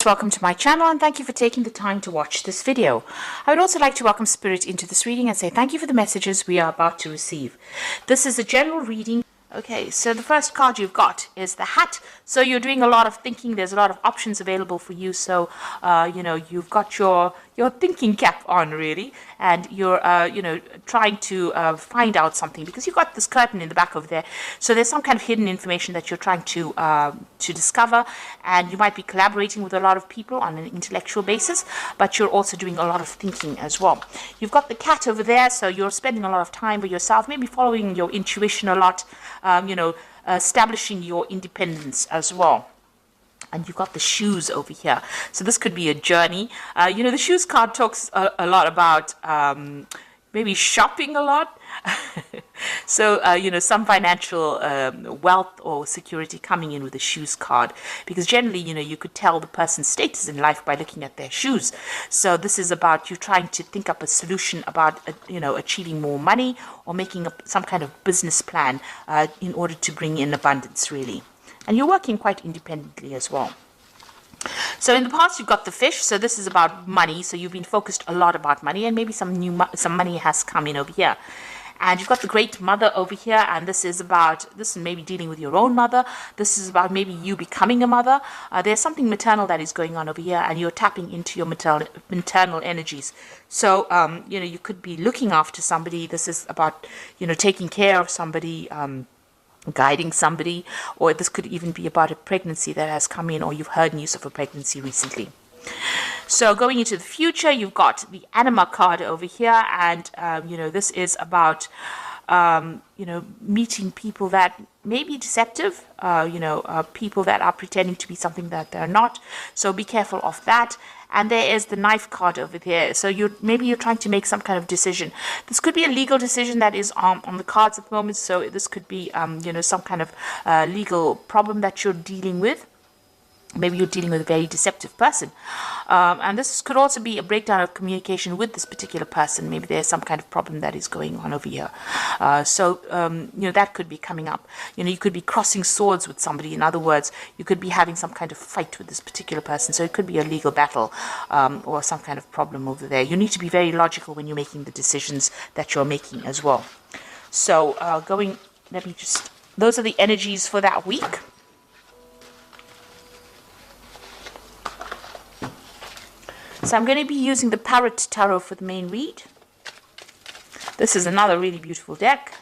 Welcome to my channel and thank you for taking the time to watch this video. I would also like to welcome Spirit into this reading and say thank you for the messages we are about to receive. This is a general reading. Okay, so the first card you've got is the Hat. So you're doing a lot of thinking. There's a lot of options available for you. So, you've got your thinking cap on, really. And you're, trying to find out something because you've got this curtain in the back over there. So there's some kind of hidden information that you're trying to discover. And you might be collaborating with a lot of people on an intellectual basis, but you're also doing a lot of thinking as well. You've got the cat over there. So you're spending a lot of time with yourself, maybe following your intuition a lot. Establishing your independence as well. And you've got the shoes over here. So this could be a journey. The shoes card talks a lot about maybe shopping a lot. So, some financial wealth or security coming in with the shoes card. Because generally, you could tell the person's status in life by looking at their shoes. So this is about you trying to think up a solution about, achieving more money or making up some kind of business plan in order to bring in abundance, really. And you're working quite independently as well. So in the past, you've got the Fish. So this is about money. So you've been focused a lot about money, and maybe some money has come in over here. And you've got the Great Mother over here, and this is maybe dealing with your own mother. This is about maybe you becoming a mother. There's something maternal that is going on over here, and you're tapping into your maternal energies. So, you could be looking after somebody. This is about, taking care of somebody, guiding somebody, or this could even be about a pregnancy that has come in, or you've heard news of a pregnancy recently. So going into the future, you've got the Anima card over here, and this is about meeting people that may be deceptive, people that are pretending to be something that they're not. So be careful of that. And there is the Knife card over there. So maybe you're trying to make some kind of decision. This could be a legal decision that is on the cards at the moment. So this could be, some kind of legal problem that you're dealing with. Maybe you're dealing with a very deceptive person. And this could also be a breakdown of communication with this particular person. Maybe there's some kind of problem that is going on over here. That could be coming up. You could be crossing swords with somebody. In other words, you could be having some kind of fight with this particular person. So it could be a legal battle or some kind of problem over there. You need to be very logical when you're making the decisions that you're making as well. So those are the energies for that week. So I'm going to be using the Parrot Tarot for the main read. This is another really beautiful deck.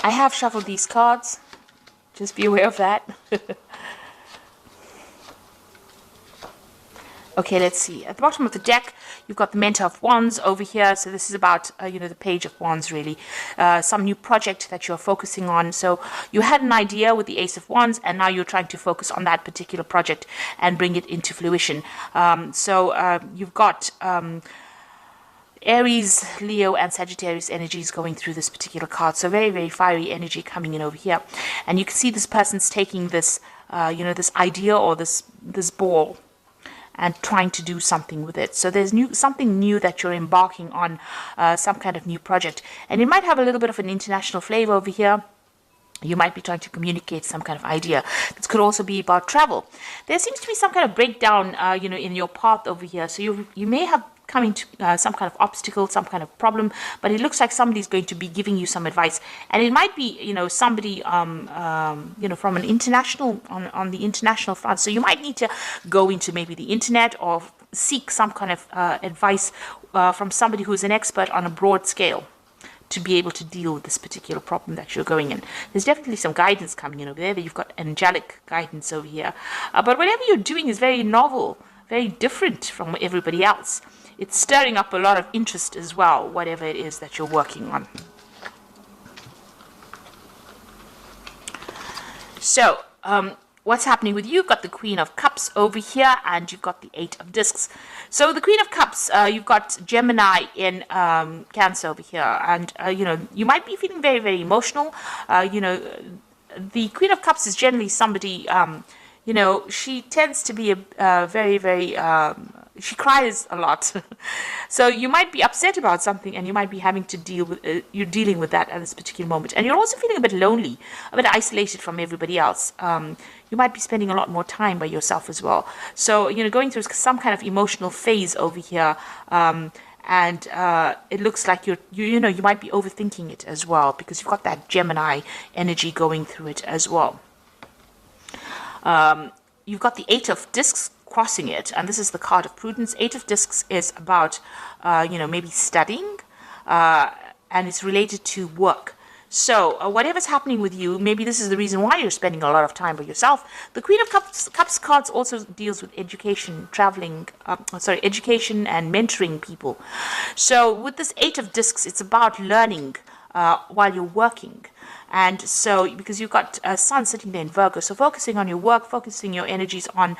I have shuffled these cards. Just be aware of that. Okay, let's see. At the bottom of the deck, you've got the Mentor of Wands over here. So this is about, the Page of Wands, really. Some new project that you're focusing on. So you had an idea with the Ace of Wands, and now you're trying to focus on that particular project and bring it into fruition. You've got Aries, Leo, and Sagittarius energies going through this particular card. So very, very fiery energy coming in over here. And you can see this person's taking this, this idea or this ball, and trying to do something with it. So there's something new that you're embarking on, some kind of new project. And it might have a little bit of an international flavor over here. You might be trying to communicate some kind of idea. This could also be about travel. There seems to be some kind of breakdown, in your path over here. So you may have come into some kind of obstacle, some kind of problem, but it looks like somebody's going to be giving you some advice. And it might be, somebody, from an international, on the international front. So you might need to go into maybe the internet or seek some kind of advice from somebody who's an expert on a broad scale to be able to deal with this particular problem that you're going in. There's definitely some guidance coming in over there. You've got angelic guidance over here. But whatever you're doing is very novel, very different from everybody else. It's stirring up a lot of interest as well, whatever it is that you're working on. So, what's happening with you? You've got the Queen of Cups over here, and you've got the Eight of Discs. So the Queen of Cups, you've got Gemini in Cancer over here, and you might be feeling very, very emotional. The Queen of Cups is generally somebody you know, she tends to be very, very, she cries a lot. So you might be upset about something and you might be having to deal with, you're dealing with that at this particular moment. And you're also feeling a bit lonely, a bit isolated from everybody else. You might be spending a lot more time by yourself as well. So, you know, going through some kind of emotional phase over here. And it looks like you know, you might be overthinking it as well, because you've got that Gemini energy going through it as well. You've got the Eight of Discs crossing it, and this is the card of prudence. Eight of Discs is about, you know, maybe studying, and it's related to work. So whatever's happening with you, maybe this is the reason why you're spending a lot of time by yourself. The Queen of Cups cards also deals with education, traveling, education and mentoring people. So with this Eight of Discs, it's about learning while you're working. And so, because you've got a sun sitting there in Virgo, so focusing on your work, focusing your energies on,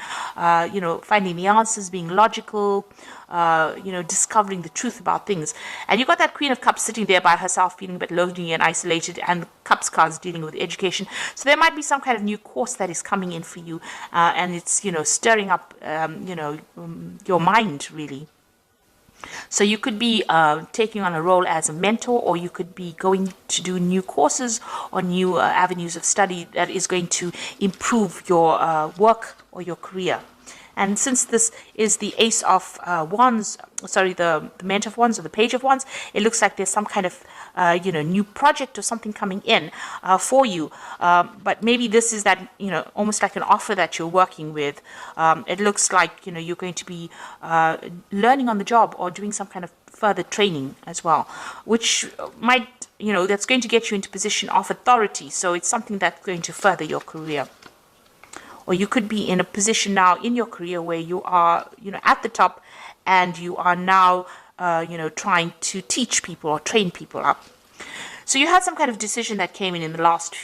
you know, finding the answers, being logical, you know, discovering the truth about things. And you've got that Queen of Cups sitting there by herself, feeling a bit lonely and isolated, and the Cups cards dealing with education. So there might be some kind of new course that is coming in for you, and it's, you know, stirring up, you know, your mind, really. So you could be taking on a role as a mentor, or you could be going to do new courses or new avenues of study that is going to improve your work or your career. And since this is the Ace of Wands, sorry, the Mant of Wands or the Page of Wands, it looks like there's some kind of, you know, new project or something coming in for you. But maybe this is that, you know, almost like an offer that you're working with. It looks like, you know, you're going to be learning on the job or doing some kind of further training as well, which might, you know, that's going to get you into position of authority. So it's something that's going to further your career. Or you could be in a position now in your career where you are, you know, at the top, and you are now, you know, trying to teach people or train people up. So you had some kind of decision that came in the last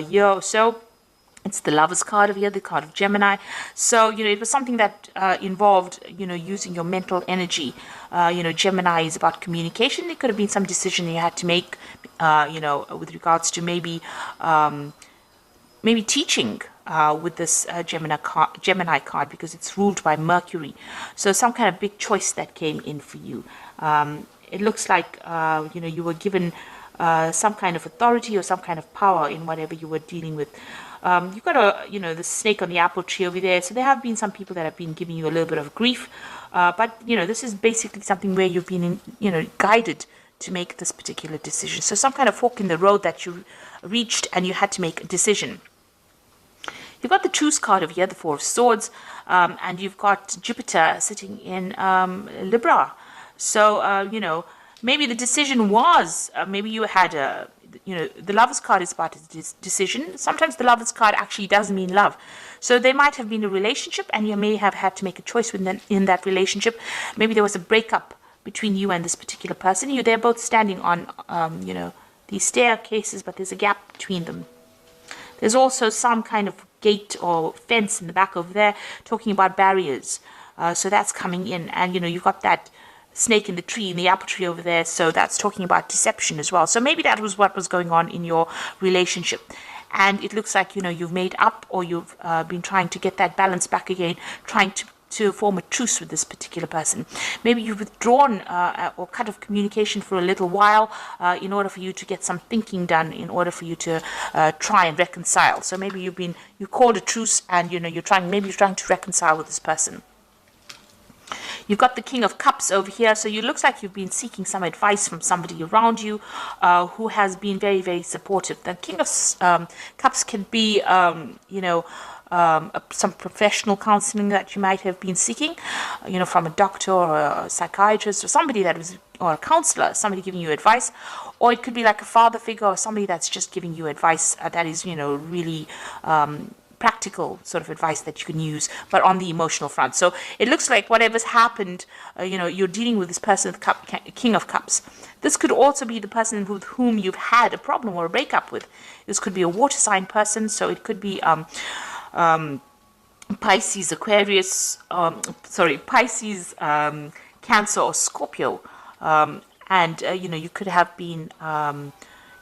year or so. It's the Lovers card over here, the card of Gemini. So, you know, it was something that involved, you know, using your mental energy. You know, Gemini is about communication. It could have been some decision you had to make, you know, with regards to maybe teaching. With this Gemini card, because it's ruled by Mercury. So some kind of big choice that came in for you. It looks like, you know, you were given some kind of authority or some kind of power in whatever you were dealing with. You've got you know, the snake on the apple tree over there. So there have been some people that have been giving you a little bit of grief. But, you know, this is basically something where you've been, you know, guided to make this particular decision. So some kind of fork in the road that you reached and you had to make a decision. You've got the Truce card over here, the Four of Swords, and you've got Jupiter sitting in Libra. So, you know, maybe the decision was, maybe you had a, you know, the Lovers card is about a decision. Sometimes the Lovers card actually does mean love. So there might have been a relationship, and you may have had to make a choice in that relationship. Maybe there was a breakup between you and this particular person. They're both standing on, you know, these staircases, but there's a gap between them. There's also some kind of gate or fence in the back over there, talking about barriers. So that's coming in. And, you know, you've got that snake in the tree, in the apple tree over there. So that's talking about deception as well. So maybe that was what was going on in your relationship. And it looks like, you know, you've made up, or you've been trying to get that balance back again, trying to form a truce with this particular person. Maybe you've withdrawn or cut off communication for a little while in order for you to get some thinking done, in order for you to try and reconcile. So maybe you called a truce, and, you know, maybe you're trying to reconcile with this person. You've got the King of Cups over here. So it looks like you've been seeking some advice from somebody around you who has been very, very supportive. The King of Cups can be, you know, some professional counseling that you might have been seeking, you know, from a doctor or a psychiatrist or somebody that was, or a counselor, somebody giving you advice. Or it could be like a father figure or somebody that's just giving you advice that is, you know, really practical sort of advice that you can use, but on the emotional front. So it looks like whatever's happened, you know, you're dealing with this person, King of Cups. This could also be the person with whom you've had a problem or a breakup with. This could be a water sign person, so it could be Pisces, Aquarius, Pisces, Cancer, or Scorpio. And, you know, you could have been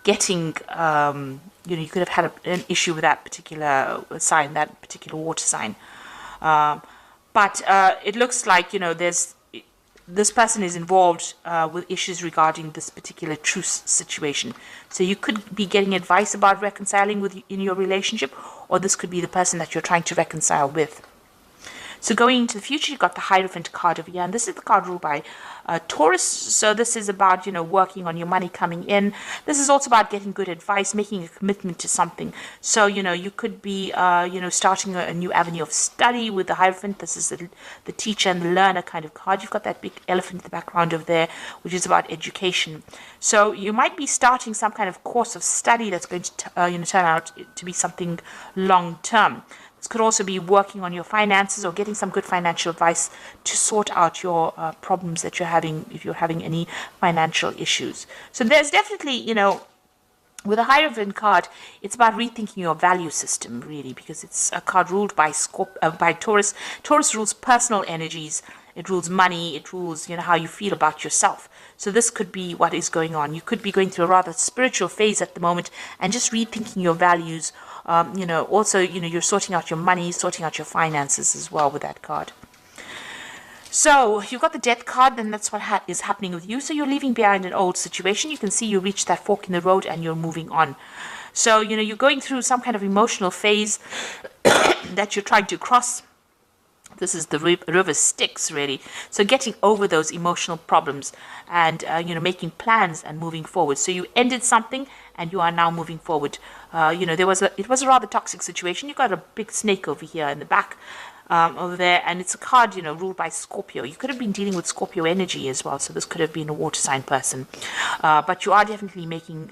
getting you could have had an issue with that particular sign, that particular water sign. But it looks like, this person is involved with issues regarding this particular truce situation. So you could be getting advice about reconciling in your relationship, or this could be the person that you're trying to reconcile with. So going into the future, you've got the Hierophant card over here, and this is the card ruled by Taurus. So this is about, working on your money coming in. This is also about getting good advice, making a commitment to something. So, you could be, starting a new avenue of study with the Hierophant. This is the teacher and the learner kind of card. You've got that big elephant in the background over there, which is about education. So you might be starting some kind of course of study that's going to, turn out to be something long term. Could also be working on your finances or getting some good financial advice to sort out your problems that you're having, if you're having any financial issues. So there's definitely, with a Hierophant card, it's about rethinking your value system, really, because it's a card ruled by Taurus. Taurus rules personal energies. It rules money. It rules, how you feel about yourself. So this could be what is going on. You could be going through a rather spiritual phase at the moment and just rethinking your values. Also, you're sorting out your money, sorting out your finances as well with that card. So you've got the Death card, and that's what is happening with you. So you're leaving behind an old situation. You can see you reached that fork in the road and you're moving on. So, you're going through some kind of emotional phase that you're trying to cross. This is the river Styx, really. So getting over those emotional problems and, making plans and moving forward. So you ended something and you are now moving forward. It was a rather toxic situation. You got a big snake over here in the back over there, and it's a card, ruled by Scorpio. You could have been dealing with Scorpio energy as well, so this could have been a water sign person. But you are definitely making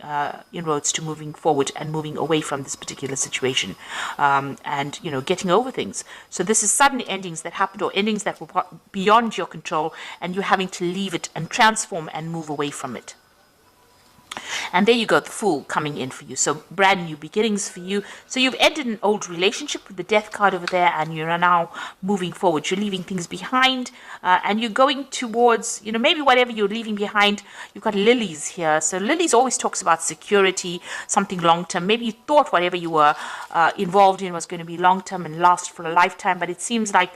inroads to moving forward and moving away from this particular situation, and, getting over things. So this is sudden endings that happened, or endings that were beyond your control, and you're having to leave it and transform and move away from it. And there you go, the Fool coming in for you. So brand new beginnings for you. So you've ended an old relationship with the Death card over there, and you're now moving forward. You're leaving things behind, and you're going towards, maybe whatever you're leaving behind. You've got Lilies here. So Lilies always talks about security, something long-term. Maybe you thought whatever you were involved in was going to be long-term and last for a lifetime, but it seems like,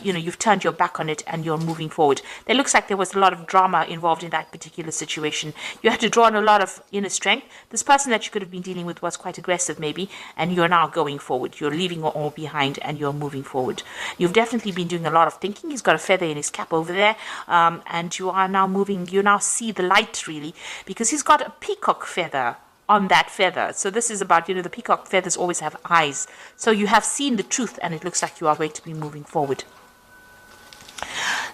you've turned your back on it and you're moving forward. It looks like there was a lot of drama involved in that particular situation. You had to draw on a lot of inner strength. This person that you could have been dealing with was quite aggressive maybe, and you're now going forward. You're leaving all behind and you're moving forward. You've definitely been doing a lot of thinking. He's got a feather in his cap over there, and you are now moving. You now see the light, really, because he's got a peacock feather on that feather. So this is about, the peacock feathers always have eyes. So you have seen the truth, and it looks like you are going to be moving forward.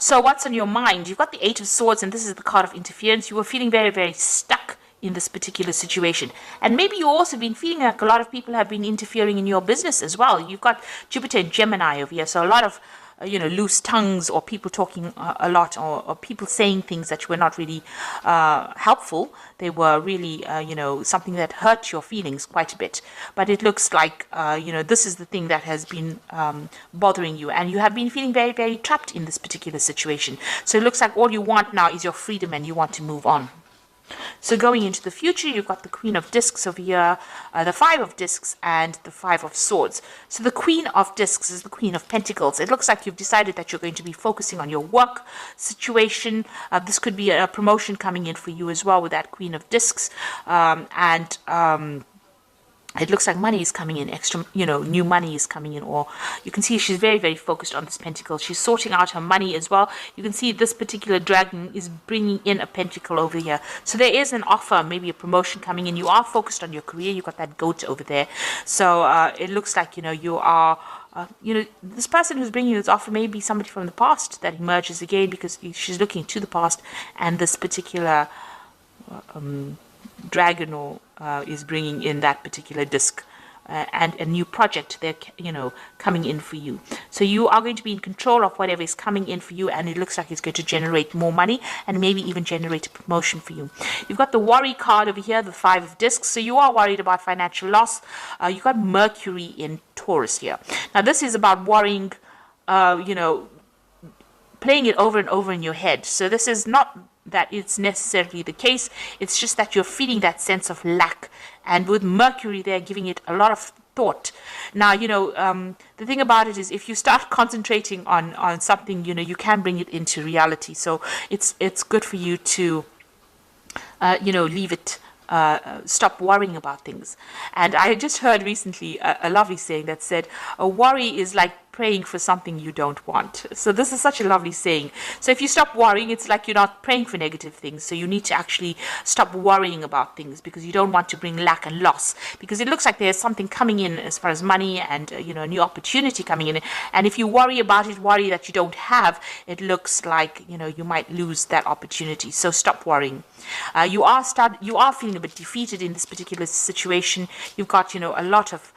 So what's on your mind? You've got the Eight of Swords, and this is the card of interference. You were feeling very, very stuck in this particular situation, and maybe you've also been feeling like a lot of people have been interfering in your business as well. You've got Jupiter and Gemini over here, so a lot of loose tongues, or people talking a lot, or people saying things that were not really helpful. They were really something that hurt your feelings quite a bit. But it looks like this is the thing that has been bothering you, and you have been feeling very, very trapped in this particular situation. So it looks like all you want now is your freedom, and you want to move on. So going into the future, you've got the Queen of Discs over here, the Five of Discs, and the Five of Swords. So the Queen of Discs is the Queen of Pentacles. It looks like you've decided that you're going to be focusing on your work situation. This could be a promotion coming in for you as well with that Queen of Discs. It looks like money is coming in, extra, new money is coming in, or you can see she's very, very focused on this pentacle. She's sorting out her money as well. You can see this particular dragon is bringing in a pentacle over here. So there is an offer, maybe a promotion coming in. You are focused on your career. You've got that goat over there. So it looks like, you are... this person who's bringing you this offer may be somebody from the past that emerges again, because she's looking to the past, and this particular dragon is bringing in that particular disc and a new project they're coming in for you. So you are going to be in control of whatever is coming in for you, and it looks like it's going to generate more money and maybe even generate a promotion for you. You've got the worry card over here, the Five of Discs. So you are worried about financial loss. You've got Mercury in Taurus here. Now this is about worrying, playing it over and over in your head. So this is not that it's necessarily the case. It's just that you're feeling that sense of lack. And with Mercury there giving it a lot of thought. Now, the thing about it is if you start concentrating on something, you can bring it into reality. So it's good for you to, leave it, stop worrying about things. And I just heard recently a lovely saying that said, a worry is like praying for something you don't want. So this is such a lovely saying. So if you stop worrying, it's like you're not praying for negative things. So you need to actually stop worrying about things because you don't want to bring lack and loss, because it looks like there's something coming in as far as money and a new opportunity coming in. And if you worry about it, worry that you don't have, it looks like you might lose that opportunity. So stop worrying. You are feeling a bit defeated in this particular situation. You've got a lot of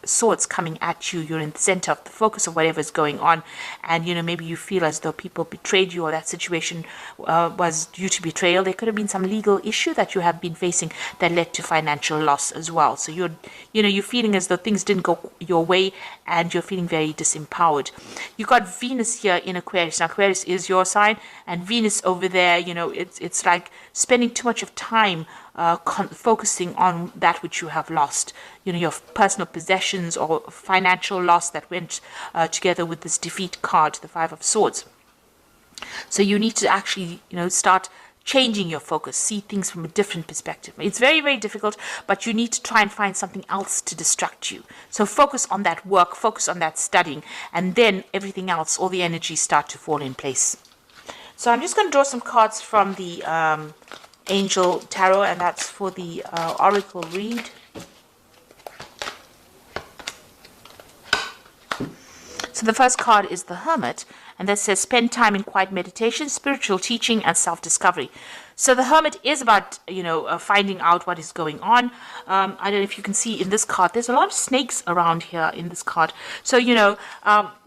swords coming at you. You're in the center of the focus of whatever is going on, and maybe you feel as though people betrayed you, or that situation was due to betrayal. There could have been some legal issue that you have been facing that led to financial loss as well. So you're feeling as though things didn't go your way, and you're feeling very disempowered. You got Venus here in Aquarius. Now Aquarius is your sign, and Venus over there, it's like spending too much of time focusing on that which you have lost, your personal possessions or financial loss that went together with this defeat card, the Five of Swords. So you need to actually, start changing your focus, see things from a different perspective. It's very, very difficult, but you need to try and find something else to distract you. So focus on that work, focus on that studying, and then everything else, all the energies start to fall in place. So I'm just going to draw some cards from the Angel Tarot, and that's for the Oracle read. So the first card is the Hermit, and that says spend time in quiet meditation, spiritual teaching, and self-discovery. So the Hermit is about, finding out what is going on. I don't know if you can see in this card, there's a lot of snakes around here in this card. So,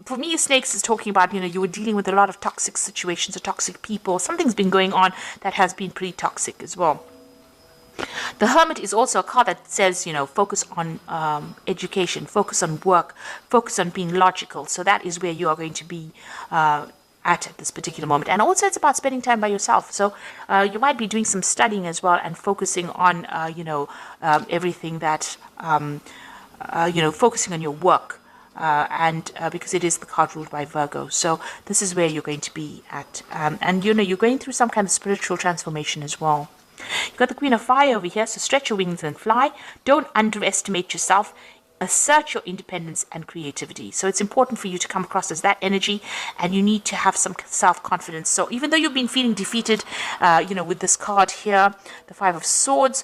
for me, snakes is talking about, you were dealing with a lot of toxic situations or toxic people. Something's been going on that has been pretty toxic as well. The Hermit is also a card that says, focus on education, focus on work, focus on being logical. So that is where you are going to be at this particular moment. And also it's about spending time by yourself. So you might be doing some studying as well and focusing on, everything that, focusing on your work. And because it is the card ruled by Virgo. So this is where you're going to be at. And, you're going through some kind of spiritual transformation as well. You've got the Queen of Fire over here, so stretch your wings and fly. Don't underestimate yourself. Assert your independence and creativity. So it's important for you to come across as that energy, and you need to have some self-confidence. So even though you've been feeling defeated, with this card here, the Five of Swords,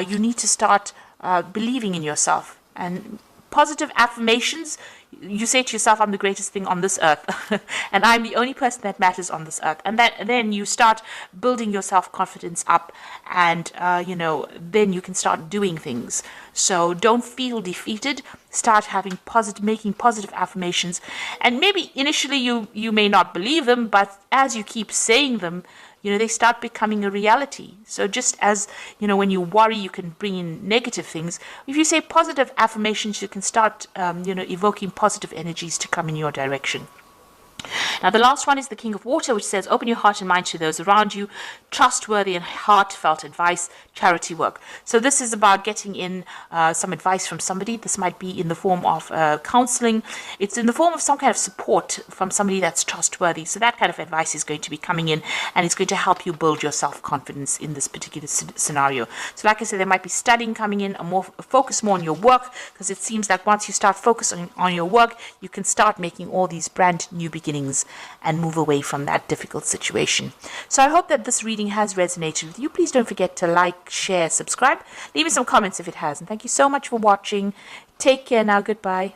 you need to start believing in yourself. And positive affirmations, you say to yourself, I'm the greatest thing on this earth and I'm the only person that matters on this earth. And then you start building your self-confidence up, and then you can start doing things. So don't feel defeated. Start making positive affirmations, and maybe initially you may not believe them, but as you keep saying them, they start becoming a reality. So just as, when you worry, you can bring in negative things. If you say positive affirmations, you can start, evoking positive energies to come in your direction. Now, the last one is the King of Water, which says, open your heart and mind to those around you, trustworthy and heartfelt advice, charity work. So this is about getting in some advice from somebody. This might be in the form of counseling. It's in the form of some kind of support from somebody that's trustworthy. So that kind of advice is going to be coming in, and it's going to help you build your self-confidence in this particular scenario. So like I said, there might be studying coming in, focus more on your work, because it seems like once you start focusing on your work, you can start making all these brand new beginnings and move away from that difficult situation. So I hope that this reading has resonated with you. Please don't forget to like, share, subscribe. Leave me some comments if it has. And thank you so much for watching. Take care now. Goodbye.